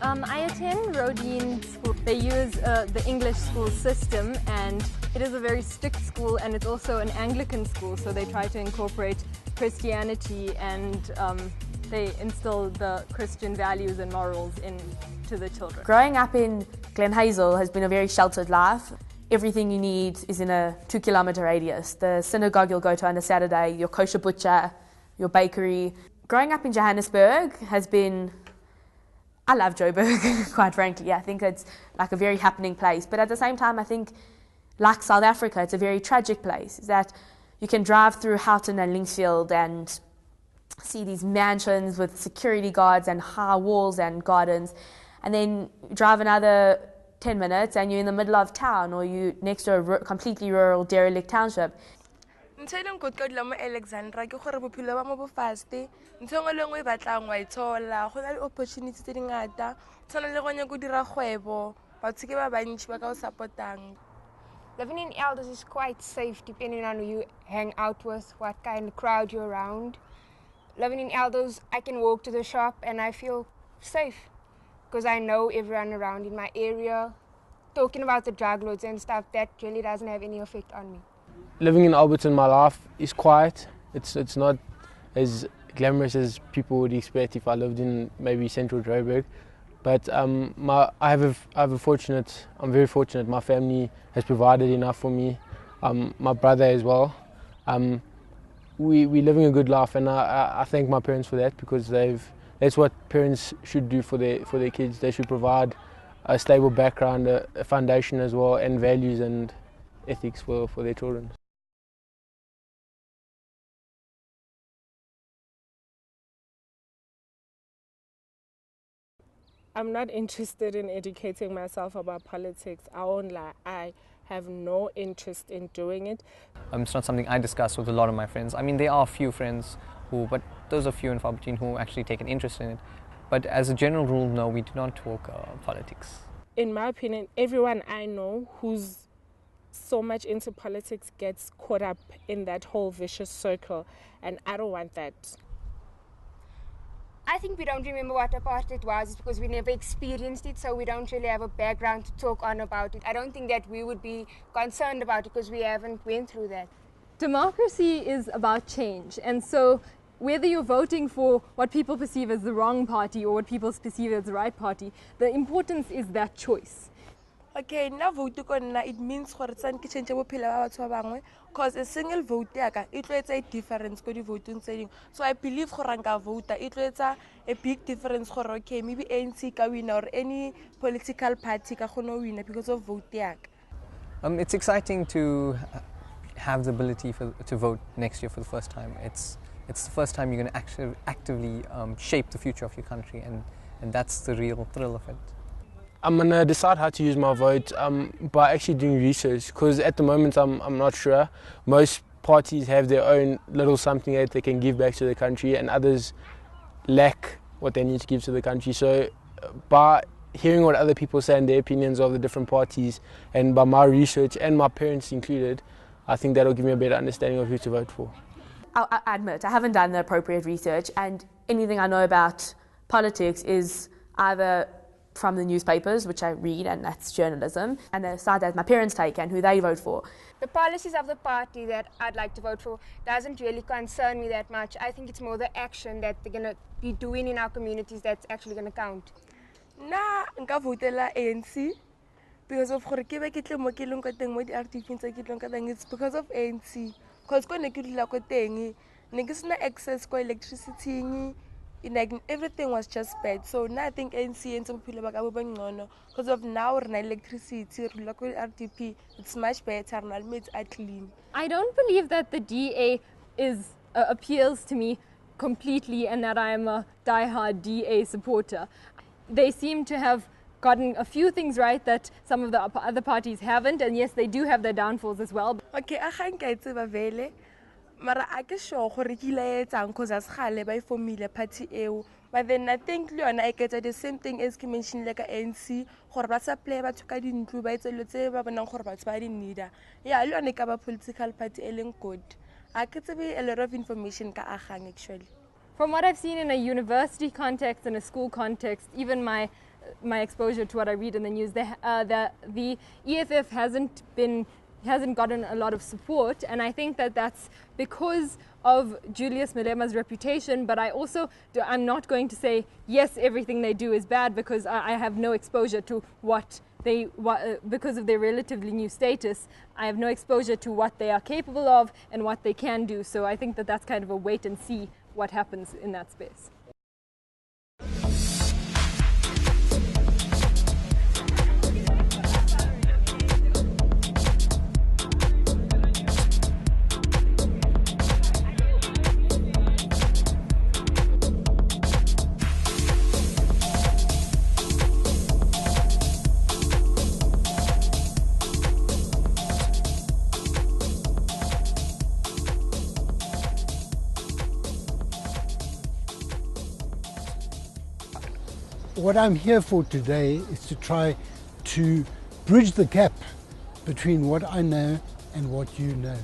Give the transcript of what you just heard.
I attend Rodin School. They use the English school system, and it is a very strict school, and it's also an Anglican school, so they try to incorporate Christianity and they instill the Christian values and morals into the children. Growing up in Glen Hazel has been a very sheltered life. Everything you need is in a 2-kilometre radius. The synagogue you'll go to on a Saturday, your kosher butcher, your bakery. Growing up in Johannesburg has been... I love Joburg, quite frankly. I think it's like a very happening place. But at the same time, I think, like South Africa, it's a very tragic place. That you can drive through Houghton and Linksfield and see these mansions with security guards and high walls and gardens, and then drive another 10 minutes and you're in the middle of town, or you're next to a completely rural derelict township. ntho e leng good ka dila mo Alexandra ke gore bophelo ba mo bo fast ntho engwe le engwe e batlang wa itshola go na le opportunities tse dingata tshwana le go nya go dira kgwebo batho ke ba bantši ba ka o supportang. Living in Elders is quite safe depending on who you hang out with, what kind of crowd you're around. Living in Elders, I can walk to the shop and I feel safe because I know everyone around in my area. Talking about the drug lords and stuff, that really doesn't have any effect on me. Living in Alberton, my life is quiet. It's not as glamorous as people would expect if I lived in maybe central Joburg. But I'm very fortunate. My family has provided enough for me. My brother as well. We're living a good life, and I thank my parents for that, because that's what parents should do for their kids. They should provide a stable background, a foundation as well, and values and ethics for their children. I'm not interested in educating myself about politics. I won't lie. I have no interest in doing it. It's not something I discuss with a lot of my friends. I mean, there are a few friends but those are few and far between who actually take an interest in it. But as a general rule, no, we do not talk politics. In my opinion, everyone I know who's so much into politics gets caught up in that whole vicious circle, and I don't want that. I think we don't remember what apartheid was because we never experienced it, so we don't really have a background to talk on about it. I don't think that we would be concerned about it because we haven't went through that. Democracy is about change, and so whether you're voting for what people perceive as the wrong party or what people perceive as the right party, the importance is that choice. Okay, now vote it means gore tsan ke change bophelo ba batho ba bangwe, because a single vote yaka it will a difference go di voting setting. So I believe gore nka vote it will a big difference gore okay maybe ANC ka win or any political party ka gona win because of vote yaka. It's exciting to have the ability to vote next year for the first time. It's the first time you're going to actively shape the future of your country, and that's the real thrill of it. I'm going to decide how to use my vote by actually doing research, because at the moment I'm not sure. Most parties have their own little something that they can give back to the country, and others lack what they need to give to the country. So by hearing what other people say and their opinions of the different parties, and by my research, and my parents included, I think that'll give me a better understanding of who to vote for. I admit I haven't done the appropriate research, and anything I know about politics is either from the newspapers, which I read, and that's journalism, and the side that my parents take and who they vote for. The policies of the party that I'd like to vote for doesn't really concern me that much. I think it's more the action that they're going to be doing in our communities that's actually going to count. Nah, nka votela ANC because of gore ke be ke tle mo ke leng ka teng mo di RTP tse ke tlong ka teng, it's because of ANC, because ko ne ke dula ko teng ne ke sena access ko electricity, like everything was just bad. So now I think ANC and some people because of now we're electricity, RTP, it's much better now, it's clean. I don't believe that the DA appeals to me completely and that I'm a die-hard DA supporter. They seem to have gotten a few things right that some of the other parties haven't, and yes, they do have their downfalls as well. Okay, I can't get to vele. Mara I ke sure gore ke ile etsang cause as gale ba formula party eo, but then I think le yona I get the same thing as ke mention like ANC gore ba supply batho ka dintlu ba etselo tse ba bonang gore batho ba di need. Yeah, le yona ka ba political party eleng good. I get to be a lot of information ka agang actually. From what I've seen in a university context and a school context, even my my exposure to what I read in the news, the EFF hasn't gotten a lot of support, and I think that that's because of Julius Malema's reputation. But I'm not going to say yes, everything they do is bad, because I have no exposure to because of their relatively new status. I have no exposure to what they are capable of and what they can do. So I think that that's kind of a wait and see what happens in that space. What I'm here for today is to try to bridge the gap between what I know and what you know.